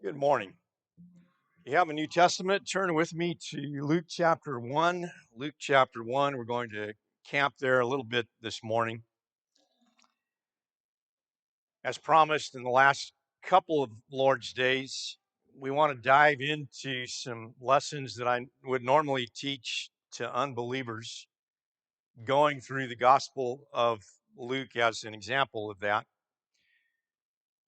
Good morning. You have a New Testament, turn with me to Luke chapter 1. Luke chapter 1, we're going to camp there a little bit this morning. As promised in the last couple of Lord's days, we want to dive into some lessons that I would normally teach to unbelievers, going through the Gospel of Luke as an example of that.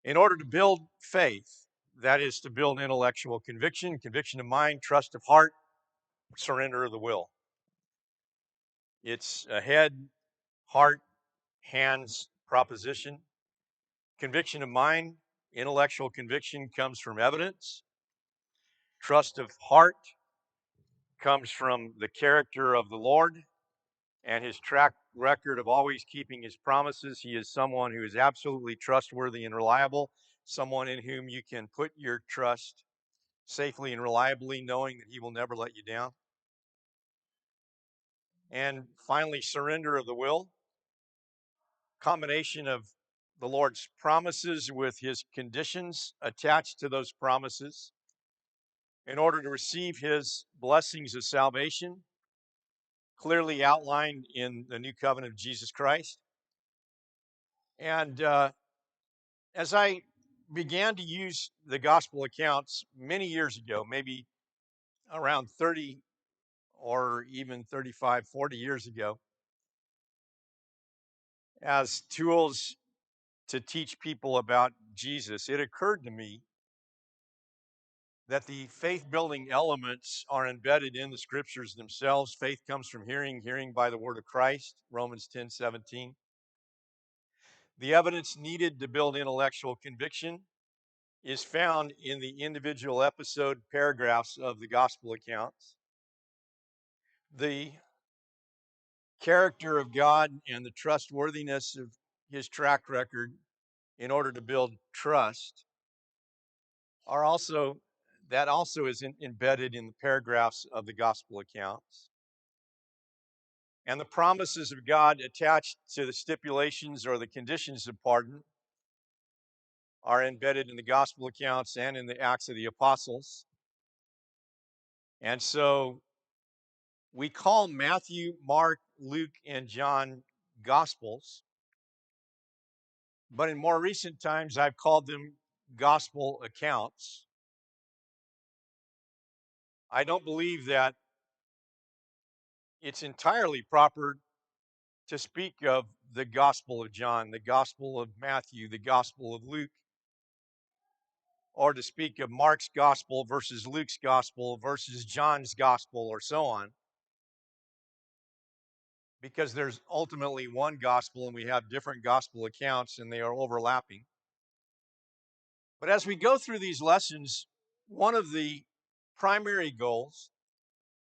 In order to build faith, that is to build intellectual conviction, conviction of mind, trust of heart, surrender of the will. It's a head, heart, hands proposition. Conviction of mind, intellectual conviction comes from evidence. Trust of heart comes from the character of the Lord and his track record of always keeping his promises. He is someone who is absolutely trustworthy and reliable, someone in whom you can put your trust safely and reliably, knowing that he will never let you down. And finally, surrender of the will. Combination of the Lord's promises with his conditions attached to those promises in order to receive his blessings of salvation, clearly outlined in the new covenant of Jesus Christ. And as I began to use the gospel accounts many years ago, maybe around 30 or even 35, 40 years ago, as tools to teach people about Jesus, it occurred to me that the faith building elements are embedded in the scriptures themselves. Faith comes from hearing, hearing by the word of Christ, Romans 10:17. The evidence needed to build intellectual conviction is found in the individual episode paragraphs of the gospel accounts. The character of God and the trustworthiness of his track record in order to build trust are also embedded in the paragraphs of the gospel accounts. And the promises of God attached to the stipulations or the conditions of pardon are embedded in the gospel accounts and in the Acts of the Apostles. And so we call Matthew, Mark, Luke, and John gospels, but in more recent times I've called them gospel accounts. I don't believe that it's entirely proper to speak of the Gospel of John, the Gospel of Matthew, the Gospel of Luke, or to speak of Mark's Gospel versus Luke's Gospel versus John's Gospel, or so on, because there's ultimately one gospel and we have different gospel accounts and they are overlapping. But as we go through these lessons, one of the primary goals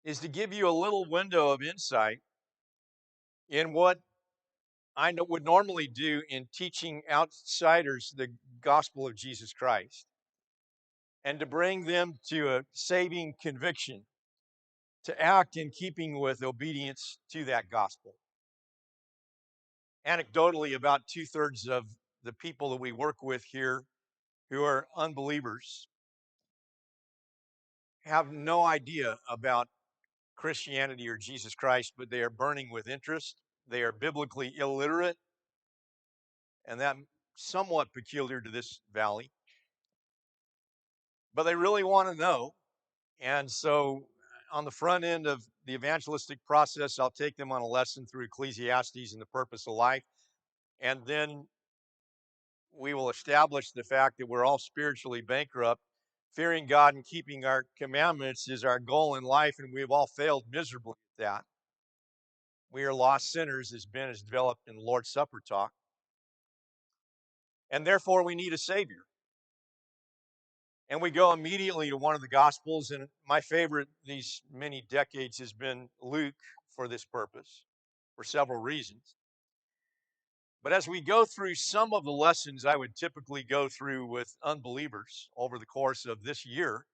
is to give you a little window of insight in what I would normally do in teaching outsiders the gospel of Jesus Christ, and to bring them to a saving conviction, to act in keeping with obedience to that gospel. Anecdotally, about 2/3 of the people that we work with here who are unbelievers have no idea about Christianity or Jesus Christ, but they are burning with interest. They are biblically illiterate, and that's somewhat peculiar to this valley. But they really want to know. And so on the front end of the evangelistic process, I'll take them on a lesson through Ecclesiastes and the purpose of life. And then we will establish the fact that we're all spiritually bankrupt. Fearing God and keeping our commandments is our goal in life, and we've all failed miserably at that. We are lost sinners, as Ben has developed in the Lord's Supper talk. And therefore, we need a Savior. And we go immediately to one of the Gospels, and my favorite these many decades has been Luke for this purpose, for several reasons. But as we go through some of the lessons I would typically go through with unbelievers over the course of this year,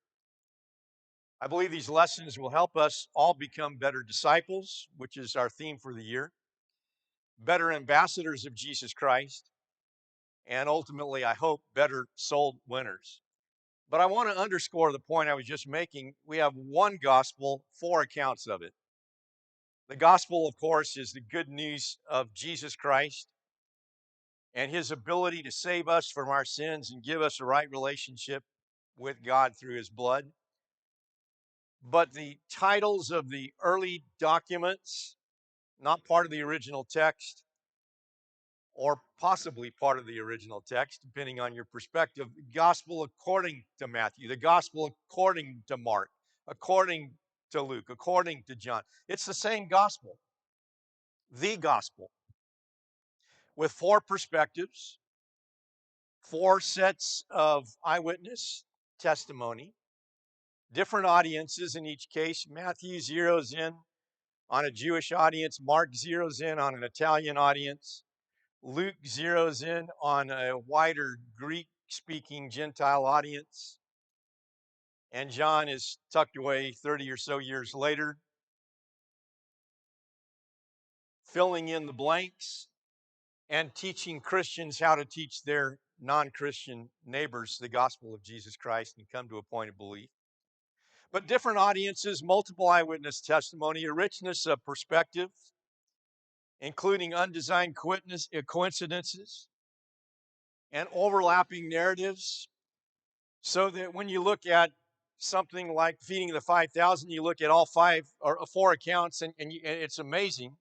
I believe these lessons will help us all become better disciples, which is our theme for the year, better ambassadors of Jesus Christ, and ultimately, I hope, better soul winners. But I want to underscore the point I was just making. We have one gospel, four accounts of it. The gospel, of course, is the good news of Jesus Christ and his ability to save us from our sins and give us a right relationship with God through his blood. But the titles of the early documents, not part of the original text, or possibly part of the original text, depending on your perspective, gospel according to Matthew, the gospel according to Mark, according to Luke, according to John. It's the same gospel, the gospel, with four perspectives, four sets of eyewitness testimony, different audiences in each case. Matthew zeroes in on a Jewish audience, Mark zeroes in on an Italian audience, Luke zeroes in on a wider Greek speaking Gentile audience, and John is tucked away 30 or so years later, filling in the blanks and teaching Christians how to teach their non Christian neighbors the gospel of Jesus Christ and come to a point of belief. But different audiences, multiple eyewitness testimony, a richness of perspective, including undesigned coincidences and overlapping narratives, so that when you look at something like feeding the 5,000, you look at all five or four accounts, and it's amazing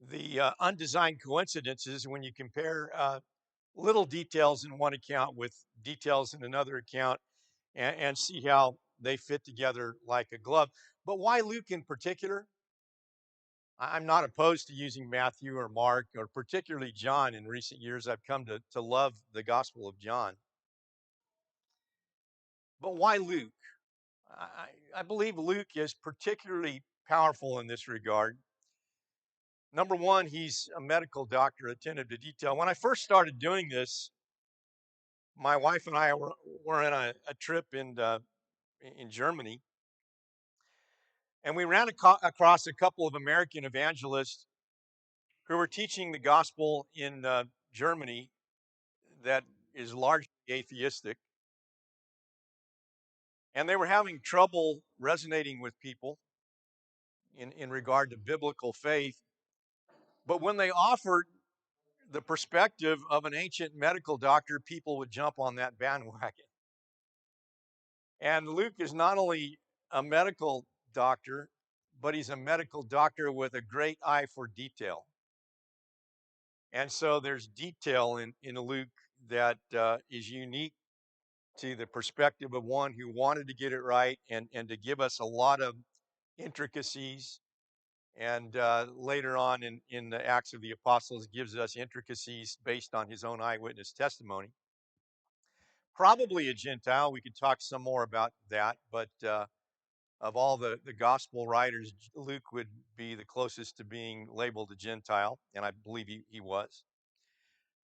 the undesigned coincidences when you compare little details in one account with details in another account, and see how they fit together like a glove. But why Luke in particular? I'm not opposed to using Matthew or Mark or particularly John. In recent years, I've come to love the Gospel of John. But why Luke? I believe Luke is particularly powerful in this regard. Number one, he's a medical doctor, attentive to detail. When I first started doing this, my wife and I were in a trip in Germany, and we ran across a couple of American evangelists who were teaching the gospel in Germany that is largely atheistic. And they were having trouble resonating with people in regard to biblical faith. But when they offered the perspective of an ancient medical doctor, people would jump on that bandwagon. And Luke is not only a medical doctor, but he's a medical doctor with a great eye for detail. And so there's detail in Luke that is unique to the perspective of one who wanted to get it right and to give us a lot of intricacies. And later on in the Acts of the Apostles, gives us intricacies based on his own eyewitness testimony. Probably a Gentile. We could talk some more about that, but of all the gospel writers, Luke would be the closest to being labeled a Gentile, and I believe he was.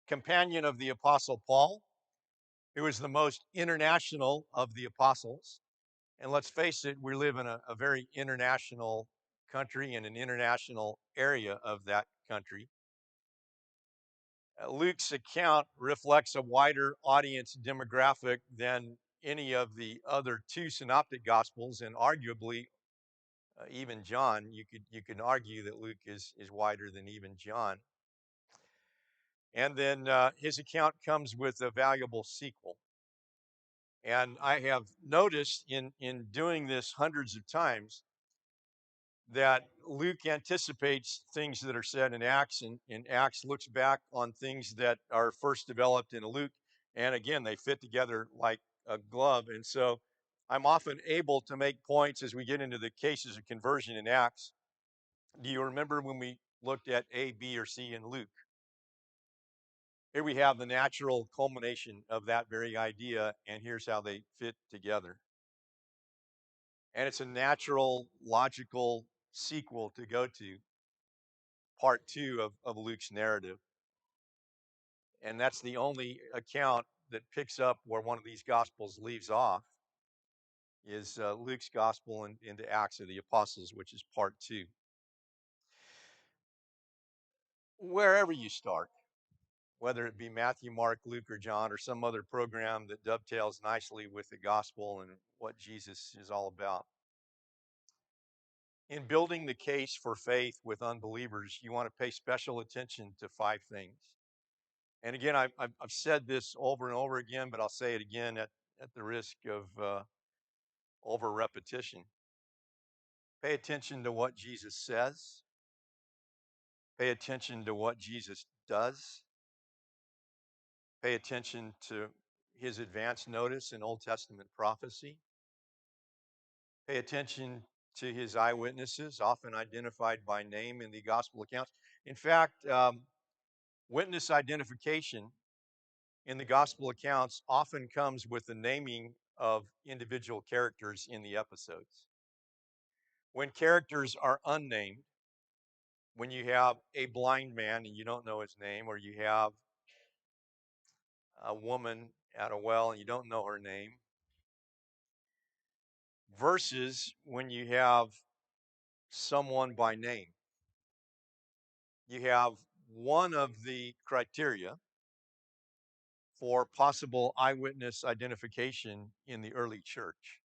Companion of the Apostle Paul, who was the most international of the apostles. And let's face it, we live in a very international country and an international area of that country. Luke's account reflects a wider audience demographic than any of the other two synoptic gospels, and arguably even John. You could argue that Luke is wider than even John. And then his account comes with a valuable sequel. And I have noticed in doing this hundreds of times that Luke anticipates things that are said in Acts, and in Acts looks back on things that are first developed in Luke. And again, they fit together like a glove. And so I'm often able to make points as we get into the cases of conversion in Acts. Do you remember when we looked at A, B, or C in Luke? Here we have the natural culmination of that very idea, and here's how they fit together. And it's a natural, logical sequel to go to part two of Luke's narrative. And that's the only account that picks up where one of these gospels leaves off is Luke's gospel into Acts of the Apostles, which is part two. Wherever you start, whether it be Matthew, Mark, Luke, or John, or some other program that dovetails nicely with the gospel and what Jesus is all about. In building the case for faith with unbelievers, you want to pay special attention to 5 things. And again, I've said this over and over again, but I'll say it again at the risk of over repetition. Pay attention to what Jesus says. Pay attention to what Jesus does. Pay attention to his advance notice in Old Testament prophecy. Pay attention to his eyewitnesses, often identified by name in the gospel accounts. In fact, witness identification in the gospel accounts often comes with the naming of individual characters in the episodes. When characters are unnamed, when you have a blind man and you don't know his name, or you have a woman at a well and you don't know her name, versus when you have someone by name. You have one of the criteria for possible eyewitness identification in the early church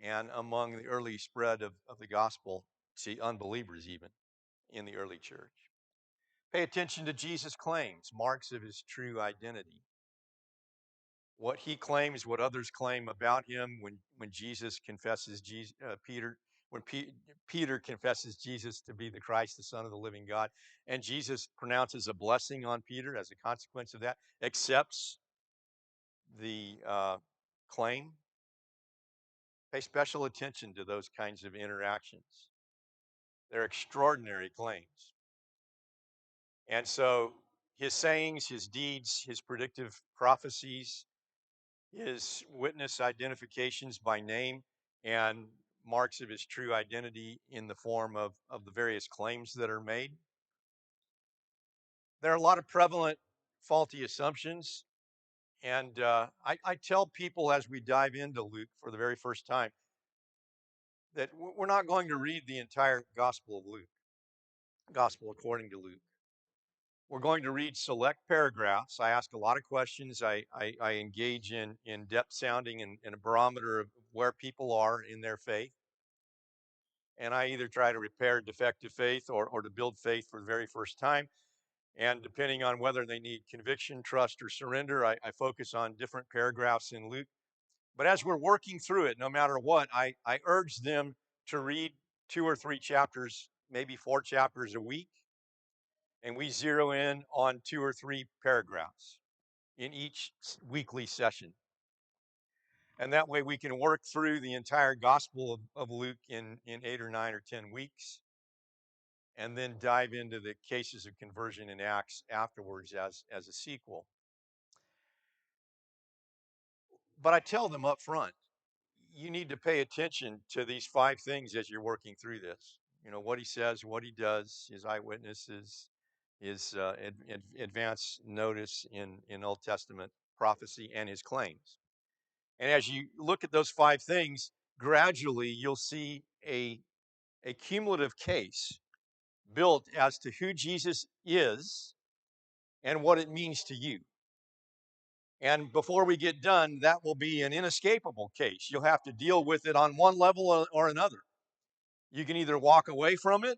and among the early spread of the gospel to unbelievers, even in the early church. Pay attention to Jesus' claims, marks of his true identity. What he claims, what others claim about him when Jesus confesses Peter, when Peter confesses Jesus to be the Christ, the Son of the living God, and Jesus pronounces a blessing on Peter as a consequence of that, accepts the claim. Pay special attention to those kinds of interactions. They're extraordinary claims. And so his sayings, his deeds, his predictive prophecies, his witness identifications by name, and marks of his true identity in the form of the various claims that are made. There are a lot of prevalent faulty assumptions. And I tell people as we dive into Luke for the very first time that we're not going to read the entire Gospel of Luke, Gospel according to Luke. We're going to read select paragraphs. I ask a lot of questions. I engage in depth sounding and a barometer of where people are in their faith. And I either try to repair defective faith or to build faith for the very first time. And depending on whether they need conviction, trust, or surrender, I focus on different paragraphs in Luke. But as we're working through it, no matter what, I urge them to read 2 or 3 chapters, maybe 4 chapters a week. And we zero in on 2 or 3 paragraphs in each weekly session. And that way we can work through the entire Gospel of Luke in 8 or 9 or 10 weeks, and then dive into the cases of conversion in Acts afterwards as a sequel. But I tell them up front, you need to pay attention to these 5 things as you're working through this. You know, what he says, what he does, his eyewitnesses, his advance notice in Old Testament prophecy, and his claims. And as you look at those 5 things, gradually you'll see a cumulative case built as to who Jesus is and what it means to you. And before we get done, that will be an inescapable case. You'll have to deal with it on one level or another. You can either walk away from it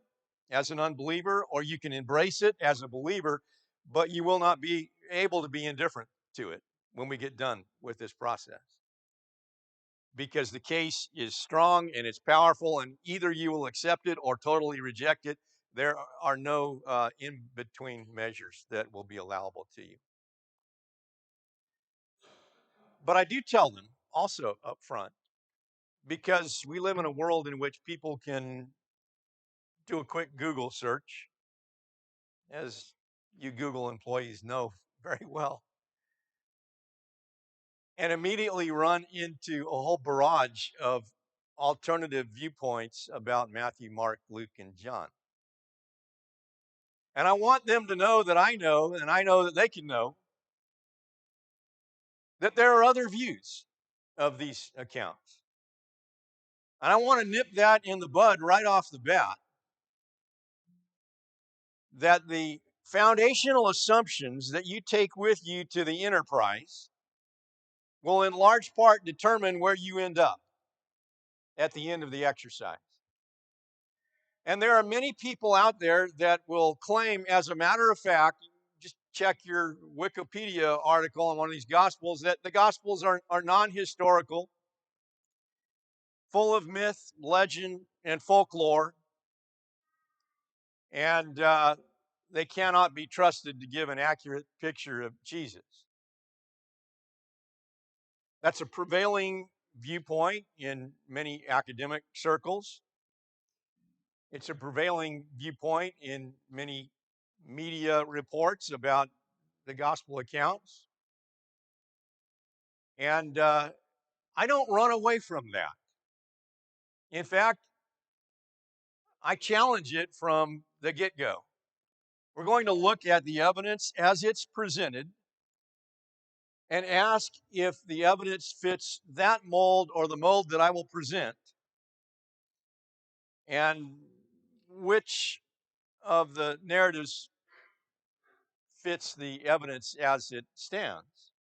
as an unbeliever, or you can embrace it as a believer, but you will not be able to be indifferent to it when we get done with this process. Because the case is strong and it's powerful, and either you will accept it or totally reject it. There are no in-between measures that will be allowable to you. But I do tell them also up front, because we live in a world in which people can do a quick Google search, as you Google employees know very well, and immediately run into a whole barrage of alternative viewpoints about Matthew, Mark, Luke, and John. And I want them to know that I know, and I know that they can know, that there are other views of these accounts. And I want to nip that in the bud right off the bat, that the foundational assumptions that you take with you to the enterprise will in large part determine where you end up at the end of the exercise. And there are many people out there that will claim, as a matter of fact, just check your Wikipedia article on one of these Gospels, that the Gospels are non historical, full of myth, legend, and folklore, and they cannot be trusted to give an accurate picture of Jesus. That's a prevailing viewpoint in many academic circles. It's a prevailing viewpoint in many media reports about the gospel accounts. And I don't run away from that. In fact, I challenge it from the get go. We're going to look at the evidence as it's presented and ask if the evidence fits that mold or the mold that I will present, and which of the narratives fits the evidence as it stands.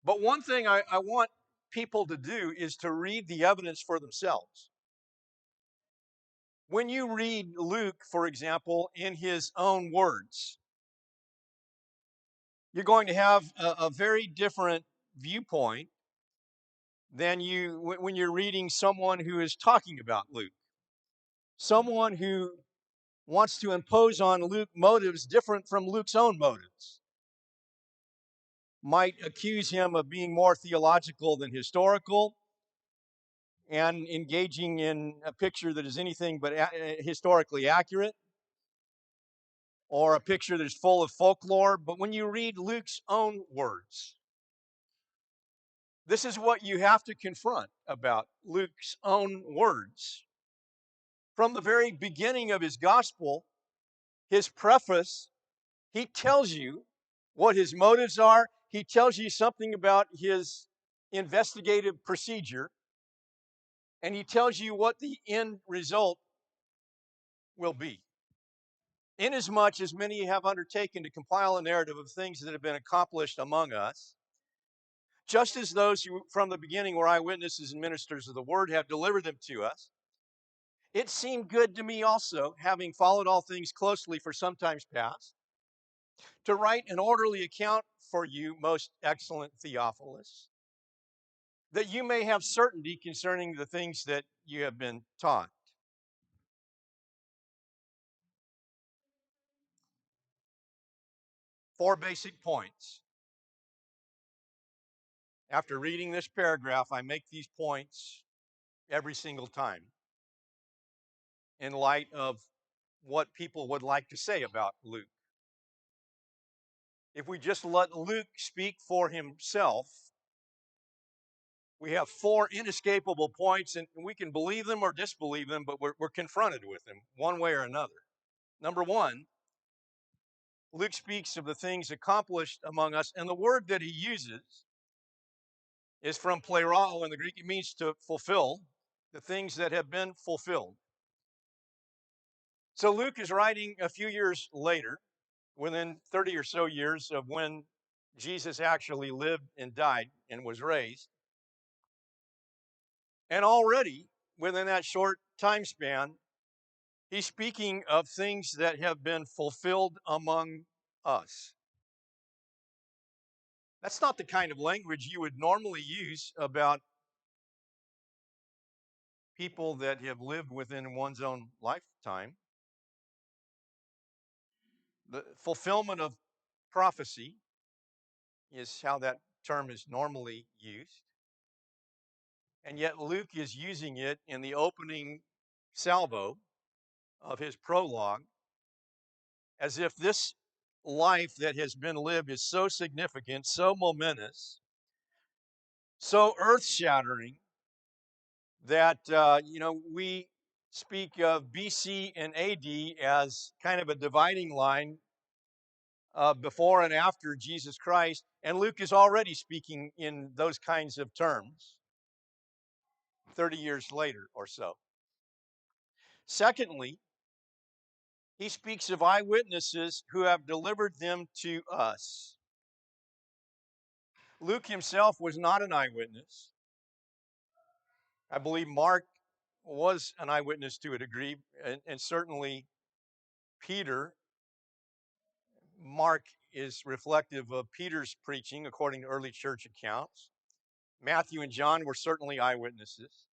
But one thing I want people to do is to read the evidence for themselves. When you read Luke, for example, in his own words, you're going to have a very different viewpoint than when you're reading someone who is talking about Luke. Someone who wants to impose on Luke motives different from Luke's own motives might accuse him of being more theological than historical and engaging in a picture that is anything but historically accurate, or a picture that is full of folklore. But when you read Luke's own words, this is what you have to confront about Luke's own words. From the very beginning of his gospel, his preface, he tells you what his motives are. He tells you something about his investigative procedure, and he tells you what the end result will be. Inasmuch as many have undertaken to compile a narrative of things that have been accomplished among us, just as those who from the beginning were eyewitnesses and ministers of the word have delivered them to us, it seemed good to me also, having followed all things closely for some times past, to write an orderly account for you, most excellent Theophilus, that you may have certainty concerning the things that you have been taught. Four basic points. After reading this paragraph, I make these points every single time in light of what people would like to say about Luke. If we just let Luke speak for himself, we have four inescapable points, and we can believe them or disbelieve them, but we're confronted with them one way or another. Number one, Luke speaks of the things accomplished among us, and the word that he uses is from plerao in the Greek. It means to fulfill, the things that have been fulfilled. So Luke is writing a few years later, within 30 or so years of when Jesus actually lived and died and was raised. And already within that short time span, he's speaking of things that have been fulfilled among us. That's not the kind of language you would normally use about people that have lived within one's own lifetime. The fulfillment of prophecy is how that term is normally used. And yet Luke is using it in the opening salvo of his prologue as if this life that has been lived is so significant, so momentous, so earth-shattering that we speak of BC and AD as kind of a dividing line before and after Jesus Christ, and Luke is already speaking in those kinds of terms 30 years later or so. Secondly, He speaks of eyewitnesses who have delivered them to us. Luke himself was not an eyewitness. I believe Mark was an eyewitness to a degree, and certainly Peter. Mark is reflective of Peter's preaching according to early church accounts. Matthew and John were certainly eyewitnesses.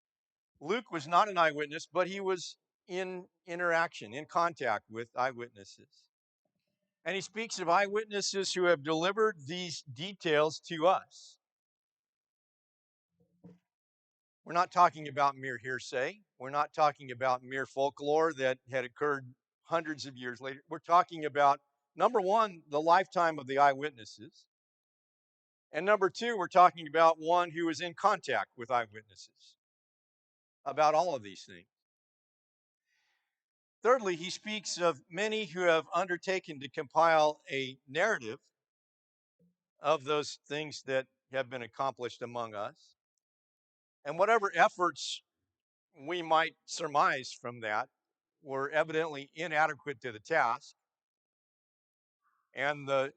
Luke was not an eyewitness, but he was in interaction, in contact with eyewitnesses. And he speaks of eyewitnesses who have delivered these details to us. We're not talking about mere hearsay. We're not talking about mere folklore that had occurred hundreds of years later. We're talking about, number one, the lifetime of the eyewitnesses. And number two, we're talking about one who is in contact with eyewitnesses about all of these things. Thirdly, he speaks of many who have undertaken to compile a narrative of those things that have been accomplished among us. And whatever efforts we might surmise from that were evidently inadequate to the task. And the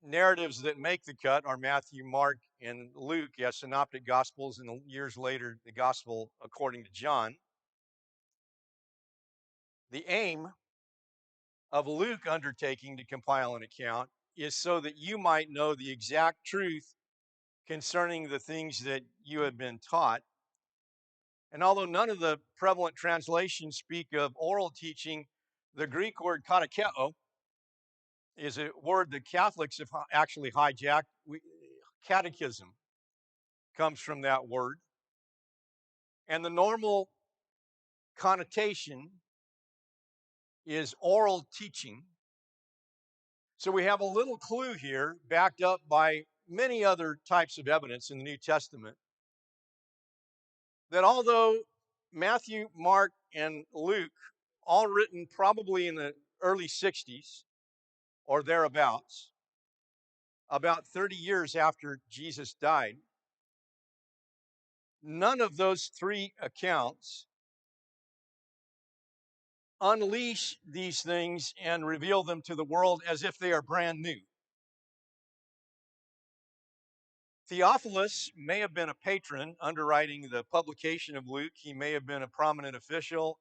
narratives that make the cut are Matthew, Mark, and Luke as synoptic gospels, and years later, the gospel according to John. The aim of Luke undertaking to compile an account is so that you might know the exact truth concerning the things that you have been taught. And although none of the prevalent translations speak of oral teaching, the Greek word katecheo is a word that Catholics have actually hijacked. Catechism comes from that word. And the normal connotation is oral teaching. So we have a little clue here, backed up by many other types of evidence in the New Testament, that although Matthew, Mark, and Luke, all written probably in the early 60s or thereabouts, about 30 years after Jesus died, none of those three accounts unleash these things and reveal them to the world as if they are brand new. Theophilus may have been a patron underwriting the publication of Luke. He may have been a prominent official.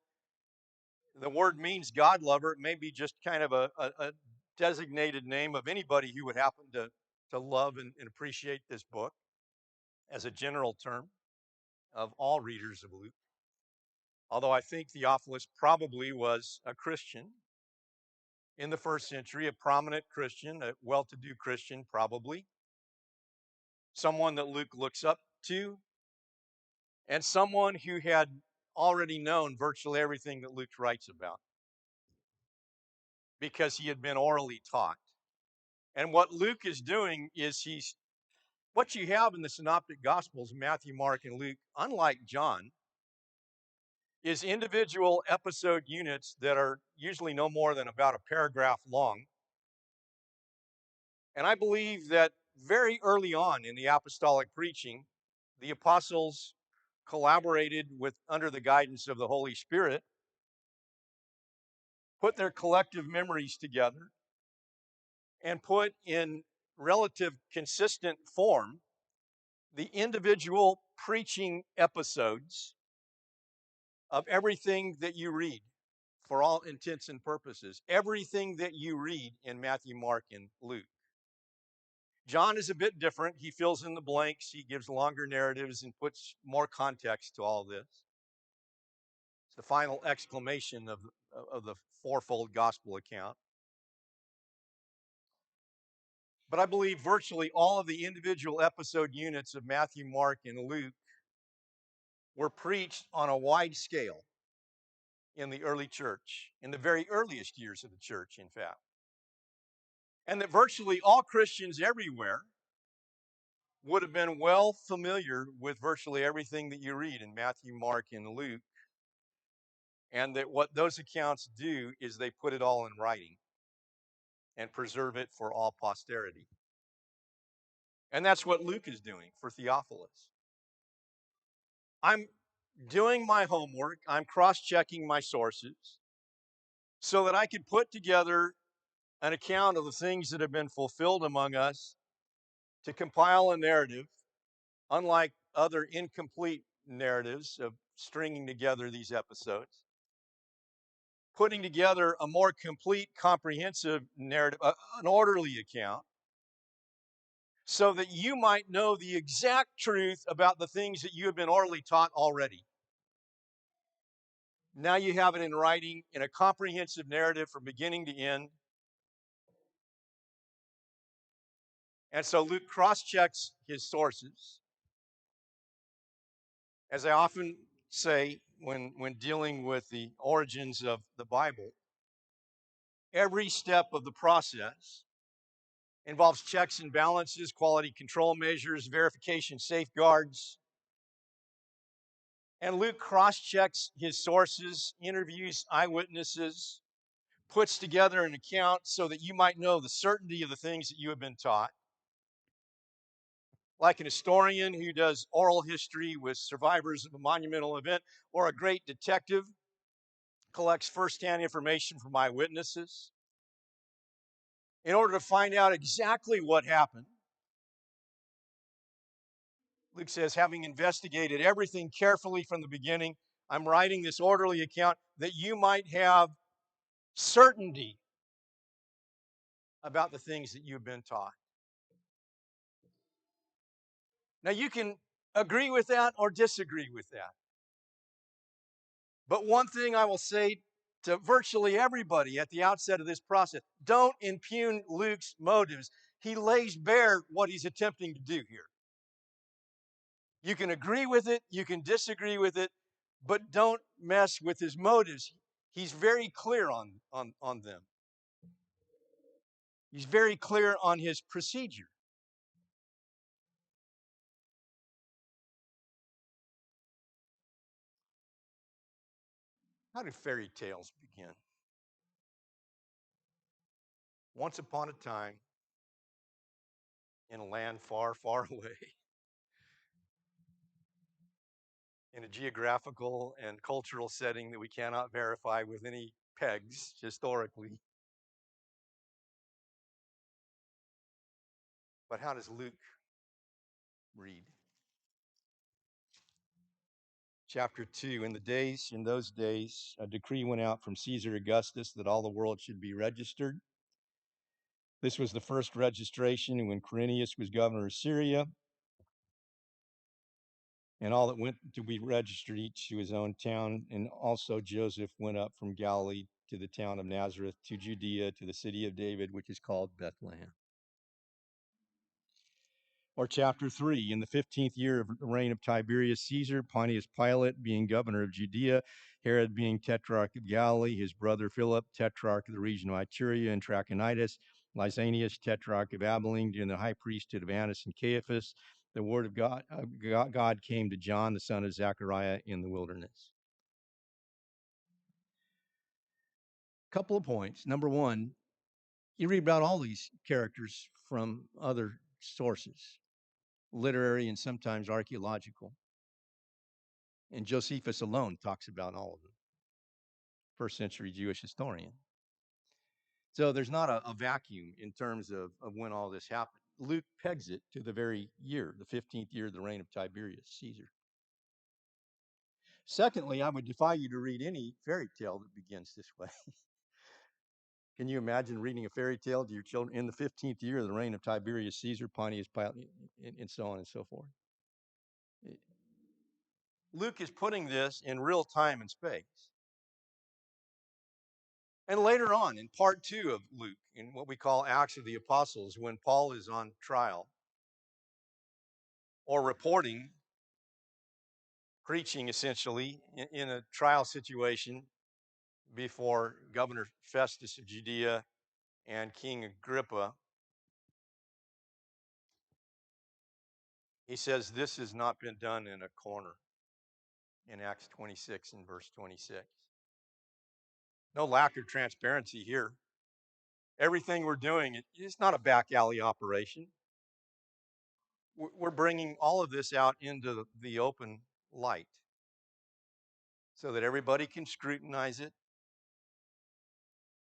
The word means God lover. It may be just kind of a designated name of anybody who would happen to love and appreciate this book as a general term of all readers of Luke. Although I think Theophilus probably was a Christian in the first century, a prominent Christian, a well-to-do Christian probably, someone that Luke looks up to, and someone who had already known virtually everything that Luke writes about because he had been orally taught. And what Luke is doing is what you have in the synoptic gospels, Matthew, Mark, and Luke, unlike John, is individual episode units that are usually no more than about a paragraph long. And I believe that very early on in the apostolic preaching, the apostles collaborated with under the guidance of the Holy Spirit, put their collective memories together, and put in relative consistent form the individual preaching episodes of everything that you read, for all intents and purposes, everything that you read in Matthew, Mark, and Luke. John is a bit different. He fills in the blanks. He gives longer narratives and puts more context to all this. It's the final exclamation of the fourfold gospel account. But I believe virtually all of the individual episode units of Matthew, Mark, and Luke were preached on a wide scale in the early church, in the very earliest years of the church, in fact. And that virtually all Christians everywhere would have been well familiar with virtually everything that you read in Matthew, Mark, and Luke. And that what those accounts do is they put it all in writing and preserve it for all posterity. And that's what Luke is doing for Theophilus. I'm doing my homework. I'm cross-checking my sources. so that I could put together an account of the things that have been fulfilled among us, to compile a narrative, unlike other incomplete narratives of stringing together these episodes, putting together a more complete, comprehensive narrative, an orderly account, so that you might know the exact truth about the things that you have been orally taught already. Now you have it in writing in a comprehensive narrative from beginning to end. And so Luke cross checks his sources. As I often say when dealing with the origins of the Bible, every step of the process involves checks and balances, quality control measures, verification safeguards. And Luke cross checks his sources, interviews eyewitnesses, puts together an account so that you might know the certainty of the things that you have been taught. Like an historian who does oral history with survivors of a monumental event, or a great detective collects firsthand information from eyewitnesses in order to find out exactly what happened. Luke says, having investigated everything carefully from the beginning, I'm writing this orderly account that you might have certainty about the things that you've been taught. Now, you can agree with that or disagree with that. But one thing I will say to virtually everybody at the outset of this process: don't impugn Luke's motives. He lays bare what he's attempting to do here. You can agree with it, you can disagree with it, but don't mess with his motives. He's very clear on them. He's very clear on his procedure. How do fairy tales begin? Once upon a time, in a land far, far away, in a geographical and cultural setting that we cannot verify with any pegs historically. But how does Luke read? Chapter 2, in those days, a decree went out from Caesar Augustus that all the world should be registered. This was the first registration when Quirinius was governor of Syria, and all that went to be registered, each to his own town. And also Joseph went up from Galilee to the town of Nazareth, to Judea, to the city of David, which is called Bethlehem. Or chapter 3, in the 15th year of the reign of Tiberius Caesar, Pontius Pilate being governor of Judea, Herod being tetrarch of Galilee, his brother Philip, tetrarch of the region of Iturea and Trachonitis, Lysanias, tetrarch of Abilene, during the high priesthood of Annas and Caiaphas, the word of God came to John, the son of Zechariah, in the wilderness. Couple of points. Number one, you read about all these characters from other sources, literary and sometimes archaeological. And Josephus alone talks about all of them, first century Jewish historian. So there's not a vacuum in terms of when all this happened. Luke pegs it to the very year, the 15th year of the reign of Tiberius Caesar. Secondly, I would defy you to read any fairy tale that begins this way. Can you imagine reading a fairy tale to your children in the 15th year of the reign of Tiberius Caesar, Pontius Pilate, and so on and so forth? Luke is putting this in real time and space. And later on, in part 2 of Luke, in what we call Acts of the Apostles, when Paul is on trial or reporting, preaching essentially, in a trial situation before Governor Festus of Judea and King Agrippa, he says this has not been done in a corner, in Acts 26 and verse 26. No lack of transparency here. Everything we're doing, it's not a back alley operation. We're bringing all of this out into the open light so that everybody can scrutinize it,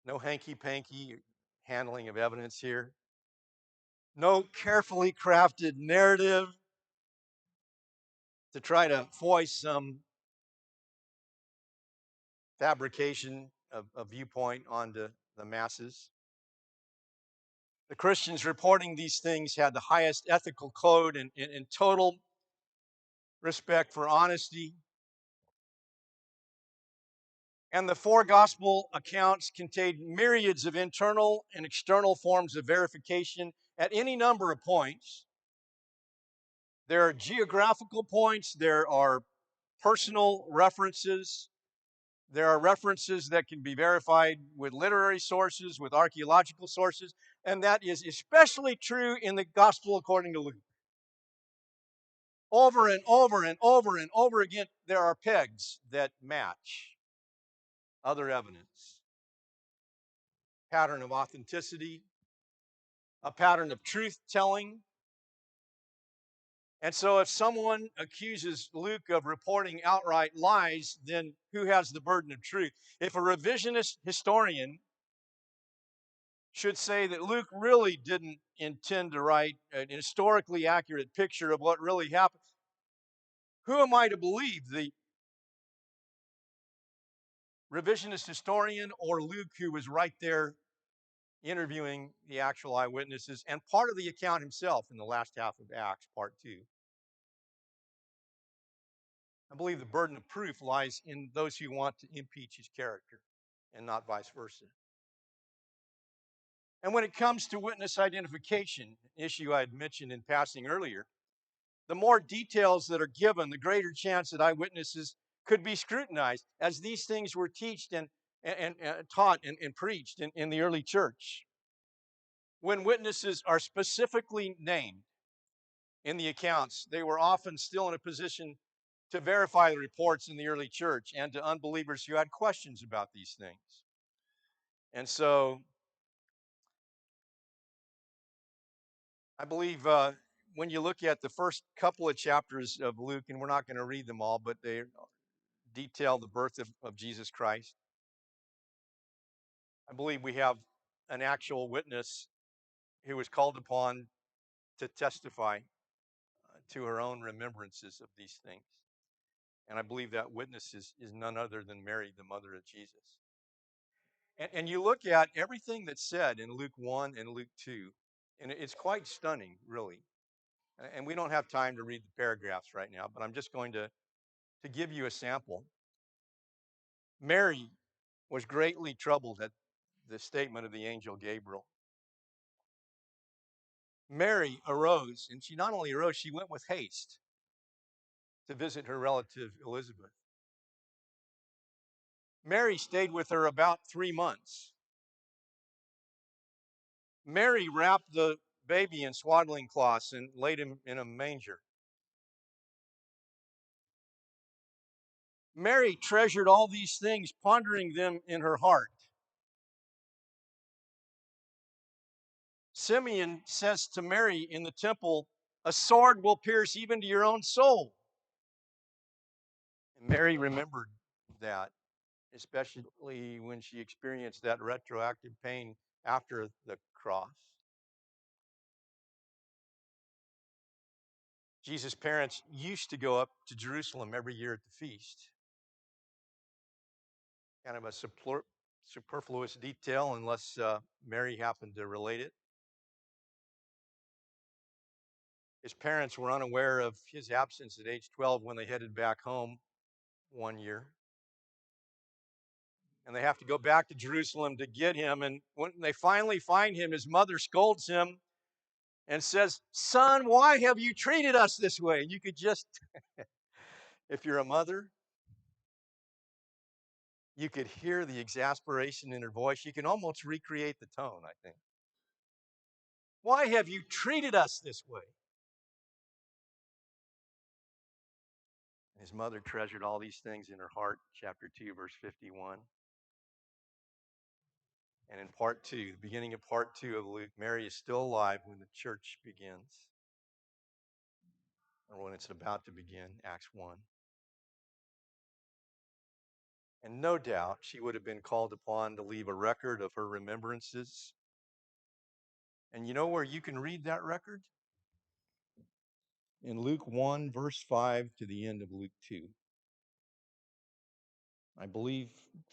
No hanky-panky handling of evidence here. No carefully crafted narrative to try to foist some fabrication of a viewpoint onto the masses. The Christians reporting these things had the highest ethical code and total respect for honesty. And the four gospel accounts contained myriads of internal and external forms of verification at any number of points. There are geographical points, there are personal references, there are references that can be verified with literary sources, with archaeological sources, and that is especially true in the gospel according to Luke. Over and over and over and over again, there are pegs that match other evidence. Pattern of authenticity, a pattern of truth telling. And so, if someone accuses Luke of reporting outright lies, then who has the burden of truth? If a revisionist historian should say that Luke really didn't intend to write an historically accurate picture of what really happened, who am I to believe? The revisionist historian or Luke, who was right there interviewing the actual eyewitnesses and part of the account himself in the last half of Acts, part 2? I believe the burden of proof lies in those who want to impeach his character and not vice versa. And when it comes to witness identification, issue I had mentioned in passing earlier, the more details that are given, the greater chance that eyewitnesses could be scrutinized, as these things were taught and preached in the early church. When witnesses are specifically named in the accounts, they were often still in a position to verify the reports in the early church and to unbelievers who had questions about these things. And so I believe when you look at the first couple of chapters of Luke, and we're not going to read them all, but they detail the birth of Jesus Christ. I believe we have an actual witness who was called upon to testify to her own remembrances of these things. And I believe that witness is none other than Mary, the mother of Jesus. And you look at everything that's said in Luke 1 and Luke 2, and it's quite stunning, really. And we don't have time to read the paragraphs right now, but I'm just going to give you a sample. Mary was greatly troubled at the statement of the angel Gabriel. Mary arose, and she not only arose, she went with haste to visit her relative Elizabeth. Mary stayed with her about 3 months. Mary wrapped the baby in swaddling cloths and laid him in a manger. Mary treasured all these things, pondering them in her heart. Simeon says to Mary in the temple, "A sword will pierce even to your own soul." And Mary remembered that, especially when she experienced that retroactive pain after the cross. Jesus' parents used to go up to Jerusalem every year at the feast. Kind of a superfluous detail unless Mary happened to relate it. His parents were unaware of his absence at age 12 when they headed back home one year. And they have to go back to Jerusalem to get him. And when they finally find him, his mother scolds him and says, "Son, why have you treated us this way?" And you could just, if you're a mother, you could hear the exasperation in her voice. You can almost recreate the tone, I think. "Why have you treated us this way?" His mother treasured all these things in her heart, chapter 2, verse 51. And in part 2, the beginning of part 2 of Luke, Mary is still alive when the church begins, or when it's about to begin, Acts 1. And no doubt she would have been called upon to leave a record of her remembrances. And you know where you can read that record? In Luke 1, verse 5 to the end of Luke 2. I believe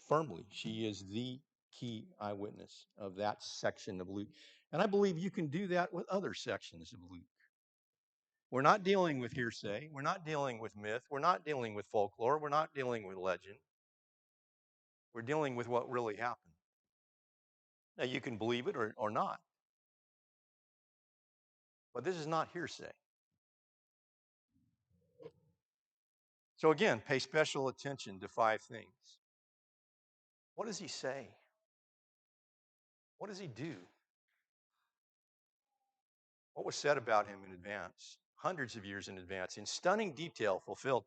firmly she is the key eyewitness of that section of Luke. And I believe you can do that with other sections of Luke. We're not dealing with hearsay. We're not dealing with myth. We're not dealing with folklore. We're not dealing with legend. We're dealing with what really happened. Now, you can believe it or not. But this is not hearsay. So again, pay special attention to 5 things. What does he say? What does he do? What was said about him in advance, hundreds of years in advance, in stunning detail fulfilled?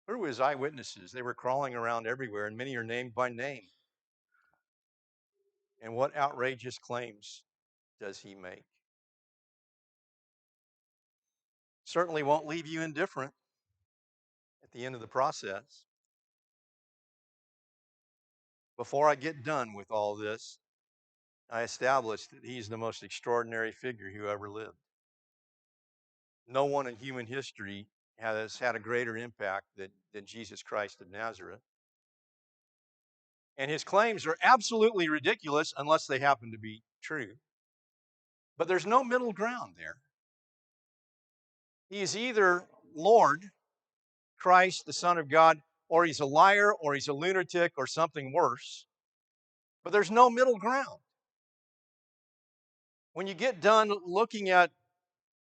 Who were his eyewitnesses? They were crawling around everywhere, and many are named by name. And what outrageous claims does he make? Certainly won't leave you indifferent at the end of the process. Before I get done with all this, I established that he's the most extraordinary figure who ever lived. No one in human history has had a greater impact than Jesus Christ of Nazareth. And his claims are absolutely ridiculous unless they happen to be true. But there's no middle ground there. He is either Lord, Christ, the Son of God, or he's a liar, or he's a lunatic, or something worse. But there's no middle ground. When you get done looking at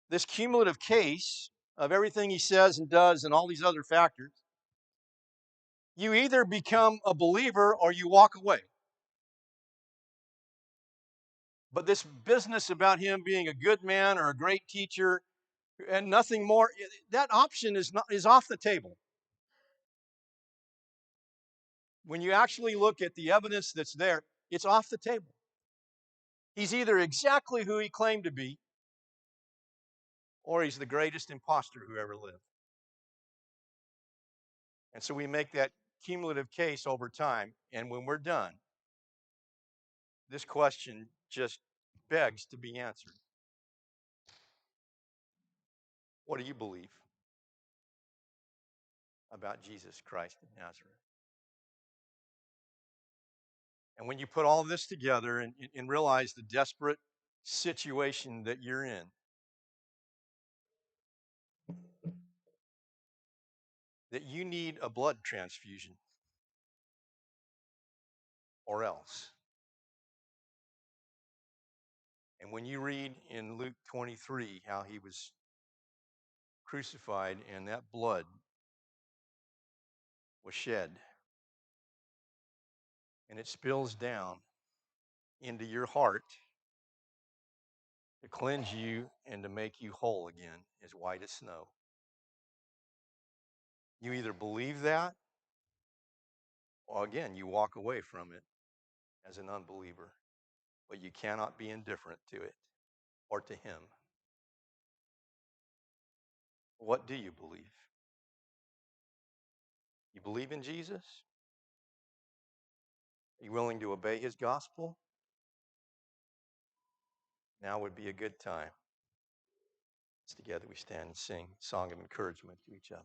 this cumulative case of everything he says and does and all these other factors, you either become a believer or you walk away. But this business about him being a good man or a great teacher and nothing more, that option is off the table. When you actually look at the evidence that's there, it's off the table. He's either exactly who he claimed to be, or he's the greatest imposter who ever lived. And so we make that cumulative case over time, and when we're done, this question just begs to be answered. What do you believe about Jesus Christ of Nazareth? And when you put all this together and realize the desperate situation that you're in, that you need a blood transfusion or else. And when you read in Luke 23 how he was crucified and that blood was shed and it spills down into your heart to cleanse you and to make you whole again, as white as snow. You either believe that, or again, you walk away from it as an unbeliever. But you cannot be indifferent to it or to him. What do you believe? You believe in Jesus? Are you willing to obey his gospel? Now would be a good time. Together we stand and sing a song of encouragement to each other.